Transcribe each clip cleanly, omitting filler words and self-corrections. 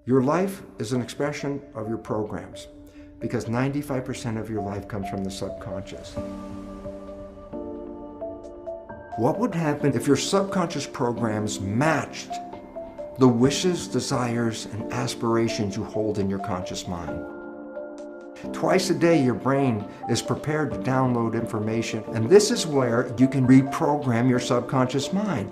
Your life is an expression of your programs because 95% of your life comes from the subconscious. What would happen if your subconscious programs matched the wishes, desires, and aspirations you hold in your conscious mind? Twice a day, your brain is prepared to download information, and this is where you can reprogram your subconscious mind.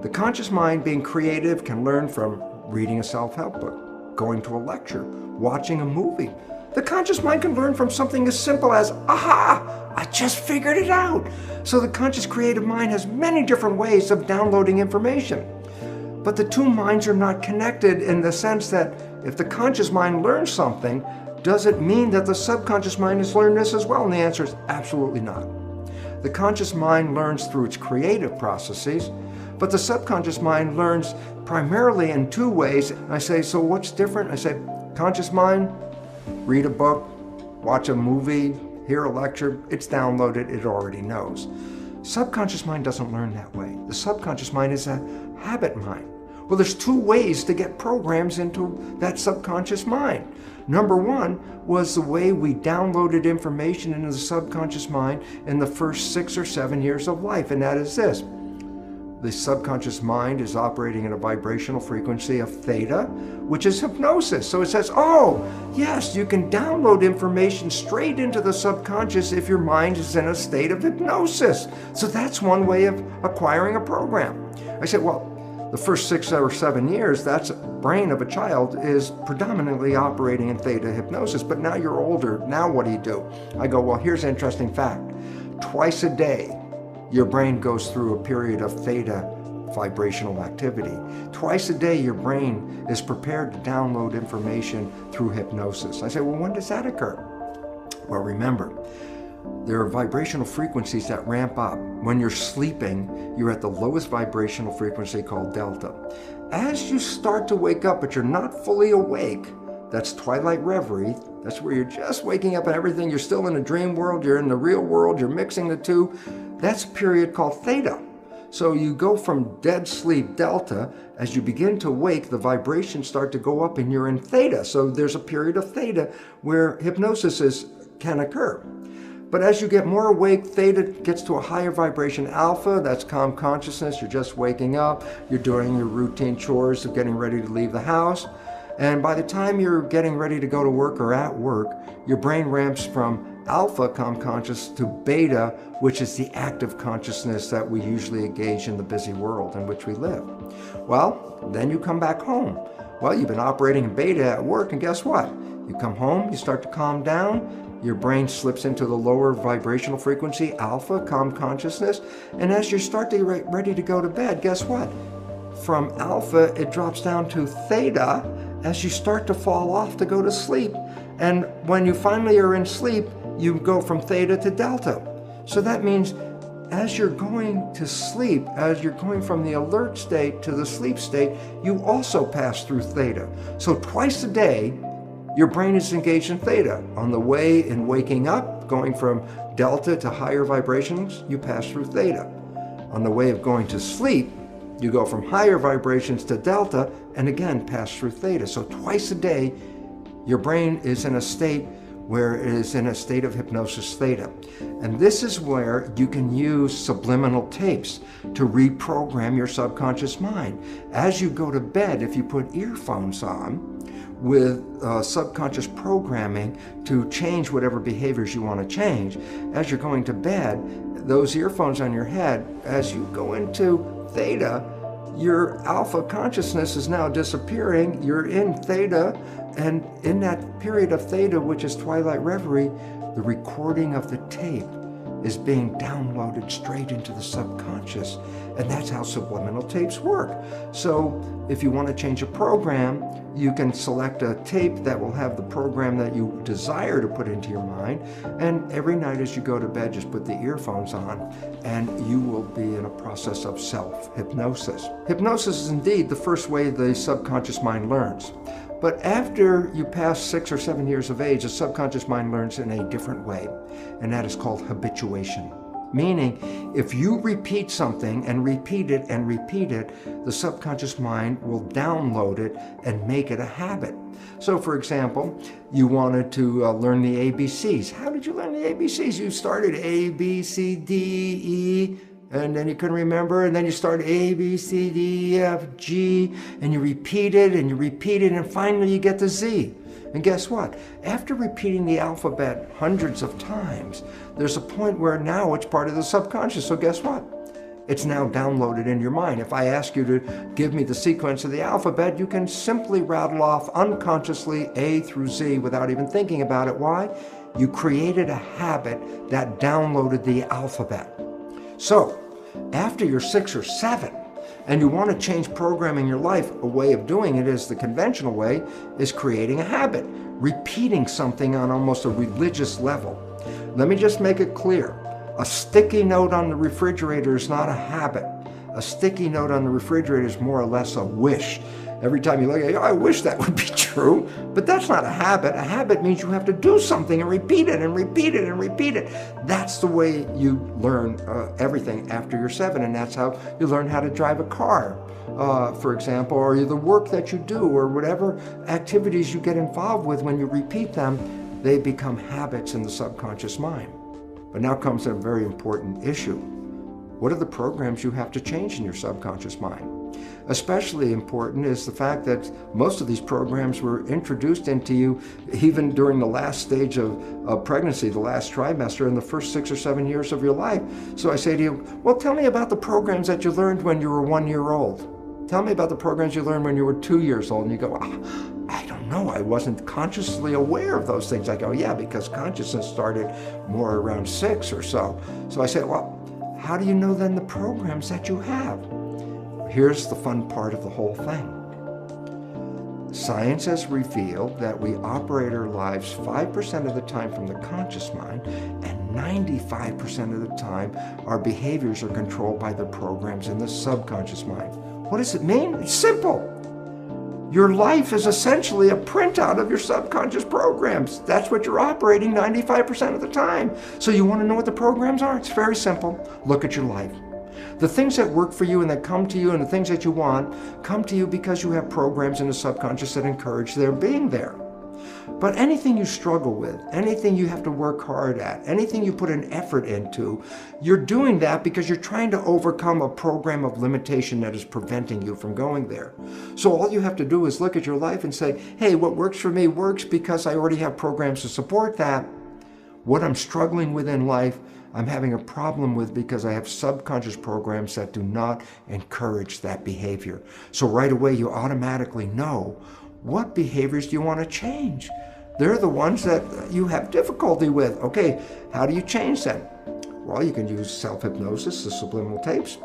The conscious mind, being creative, can learn from reading a self-help book, going to a lecture, watching a movie. The conscious mind can learn from something as simple as, aha, I just figured it out. So the conscious creative mind has many different ways of downloading information. But the two minds are not connected in the sense that if the conscious mind learns something, does it mean that the subconscious mind has learned this as well? And the answer is absolutely not. The conscious mind learns through its creative processes, but the subconscious mind learns primarily in two ways. I say, so what's different? I say, conscious mind, read a book, watch a movie, hear a lecture, it's downloaded, it already knows. Subconscious mind doesn't learn that way. The subconscious mind is a habit mind. Well, there's two ways to get programs into that subconscious mind. Number one was the way we downloaded information into the subconscious mind in the first 6 or 7 years of life, and that is this. The subconscious mind is operating at a vibrational frequency of theta, which is hypnosis. So it says, oh, yes, you can download information straight into the subconscious if your mind is in a state of hypnosis. So that's one way of acquiring a program. I said, well, the first 6 or 7 years, that's brain of a child is predominantly operating in theta hypnosis. But now you're older. Now what do? I go, well, here's an interesting fact. Twice a day, your brain goes through a period of theta vibrational activity. Twice a day, your brain is prepared to download information through hypnosis. I say, well, when does that occur? Well, remember, there are vibrational frequencies that ramp up. When you're sleeping, you're at the lowest vibrational frequency called delta. As you start to wake up, but you're not fully awake, that's twilight reverie. That's where you're just waking up and everything. You're still in a dream world. You're in the real world. You're mixing the two. That's a period called theta. So you go from dead sleep, delta. As you begin to wake, the vibrations start to go up and you're in theta. So there's a period of theta where hypnosis can occur. But as you get more awake, theta gets to a higher vibration. Alpha, that's calm consciousness. You're just waking up. You're doing your routine chores of getting ready to leave the house. And by the time you're getting ready to go to work or at work, your brain ramps from alpha, calm conscious, to beta, which is the active consciousness that we usually engage in the busy world in which we live. Well, then you come back home. Well, you've been operating in beta at work, and guess what? You come home, you start to calm down, your brain slips into the lower vibrational frequency, alpha, calm consciousness, and as you start to get ready to go to bed, guess what? From alpha, it drops down to theta as you start to fall off to go to sleep. And when you finally are in sleep, you go from theta to delta. So that means as you're going to sleep, as you're going from the alert state to the sleep state, you also pass through theta. So twice a day, your brain is engaged in theta. On the way in waking up, going from delta to higher vibrations, you pass through theta. On the way of going to sleep, you go from higher vibrations to delta and again pass through theta. So twice a day, your brain is in a state where it is in a state of hypnosis theta. And this is where you can use subliminal tapes to reprogram your subconscious mind. As you go to bed, if you put earphones on with subconscious programming to change whatever behaviors you want to change, as you're going to bed, those earphones on your head, as you go into theta, your alpha consciousness is now disappearing. You're in theta, and in that period of theta, which is twilight reverie, the recording of the tape is being downloaded straight into the subconscious. And that's how subliminal tapes work. So if you want to change a program, you can select a tape that will have the program that you desire to put into your mind. And every night as you go to bed, just put the earphones on and you will be in a process of self-hypnosis. Hypnosis is indeed the first way the subconscious mind learns. But after you pass 6 or 7 years of age, the subconscious mind learns in a different way, and that is called habituation. Meaning, if you repeat something and repeat it and repeat it, the subconscious mind will download it and make it a habit. So for example, you wanted to learn the ABCs. How did you learn the ABCs? You started A, B, C, D, E, and then you couldn't remember, and then you started A, B, C, D, E, F, G, and you repeat it, and finally you get to Z. And guess what? After repeating the alphabet hundreds of times, there's a point where now it's part of the subconscious. So guess what? It's now downloaded in your mind. If I ask you to give me the sequence of the alphabet, you can simply rattle off unconsciously A through Z without even thinking about it. Why? You created a habit that downloaded the alphabet. So, after you're 6 or 7, and you want to change programming your life, a way of doing it is the conventional way, is creating a habit, repeating something on almost a religious level. Let me just make it clear. A sticky note on the refrigerator is not a habit. A sticky note on the refrigerator is more or less a wish. Every time you look at it, I wish that would be true, but that's not a habit. A habit means you have to do something and repeat it and repeat it and repeat it. That's the way you learn everything after you're 7, and that's how you learn how to drive a car, for example, or the work that you do, or whatever activities you get involved with. When you repeat them, they become habits in the subconscious mind. But now comes a very important issue. What are the programs you have to change in your subconscious mind? Especially important is the fact that most of these programs were introduced into you even during the last stage of pregnancy, the last trimester, in the first 6 or 7 years of your life. So I say to you, well, tell me about the programs that you learned when you were 1 year old. Tell me about the programs you learned when you were 2 years old. And you go, I don't know, I wasn't consciously aware of those things. I go, yeah, because consciousness started more around 6 or so. So I say, well, how do you know then the programs that you have? Here's the fun part of the whole thing. Science has revealed that we operate our lives 5% of the time from the conscious mind, and 95% of the time our behaviors are controlled by the programs in the subconscious mind. What does it mean? It's simple. Your life is essentially a printout of your subconscious programs. That's what you're operating 95% of the time. So you want to know what the programs are? It's very simple. Look at your life. The things that work for you and that come to you, and the things that you want, come to you because you have programs in the subconscious that encourage their being there. But anything you struggle with, anything you have to work hard at, anything you put an effort into, you're doing that because you're trying to overcome a program of limitation that is preventing you from going there. So all you have to do is look at your life and say, hey, what works for me works because I already have programs to support that. What I'm struggling with in life, I'm having a problem with because I have subconscious programs that do not encourage that behavior. So right away you automatically know, what behaviors do you want to change? They're the ones that you have difficulty with. Okay, how do you change them? Well, you can use self-hypnosis, the subliminal tapes.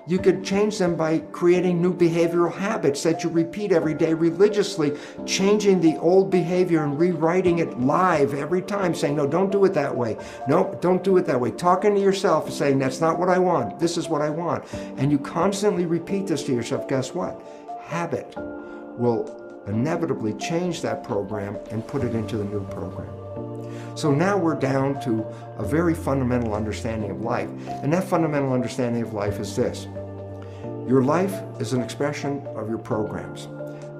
You could change them by creating new behavioral habits that you repeat every day religiously, changing the old behavior and rewriting it live every time, saying, no, don't do it that way. No, don't do it that way. Talking to yourself and saying, that's not what I want. This is what I want. And you constantly repeat this to yourself. Guess what? Habit will inevitably change that program and put it into the new program. So now we're down to a very fundamental understanding of life. And that fundamental understanding of life is this. Your life is an expression of your programs,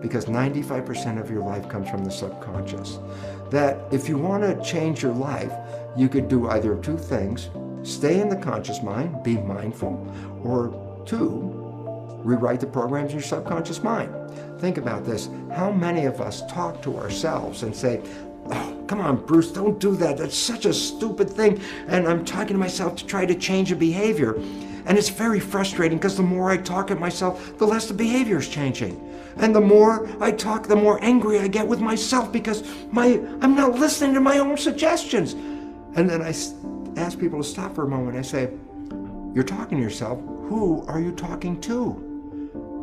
because 95% of your life comes from the subconscious. That if you want to change your life, you could do either of two things: stay in the conscious mind, be mindful, or 2, rewrite the programs in your subconscious mind. Think about this. How many of us talk to ourselves and say, oh, come on, Bruce, don't do that. That's such a stupid thing. And I'm talking to myself to try to change a behavior. And it's very frustrating because the more I talk at myself, the less the behavior is changing. And the more I talk, the more angry I get with myself because I'm not listening to my own suggestions. And then I ask people to stop for a moment. I say, you're talking to yourself. Who are you talking to?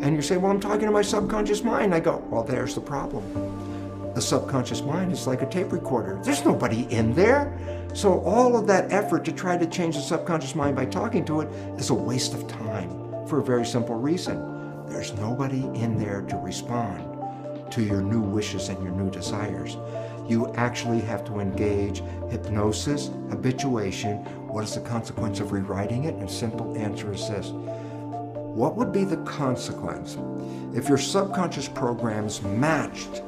And you say, well, I'm talking to my subconscious mind. I go, well, there's the problem. The subconscious mind is like a tape recorder. There's nobody in there. So all of that effort to try to change the subconscious mind by talking to it is a waste of time for a very simple reason. There's nobody in there to respond to your new wishes and your new desires. You actually have to engage hypnosis, habituation, What is the consequence of rewriting it? And simple answer is this. What would be the consequence if your subconscious programs matched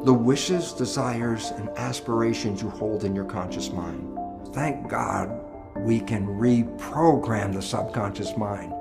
the wishes, desires, and aspirations you hold in your conscious mind? Thank God we can reprogram the subconscious mind.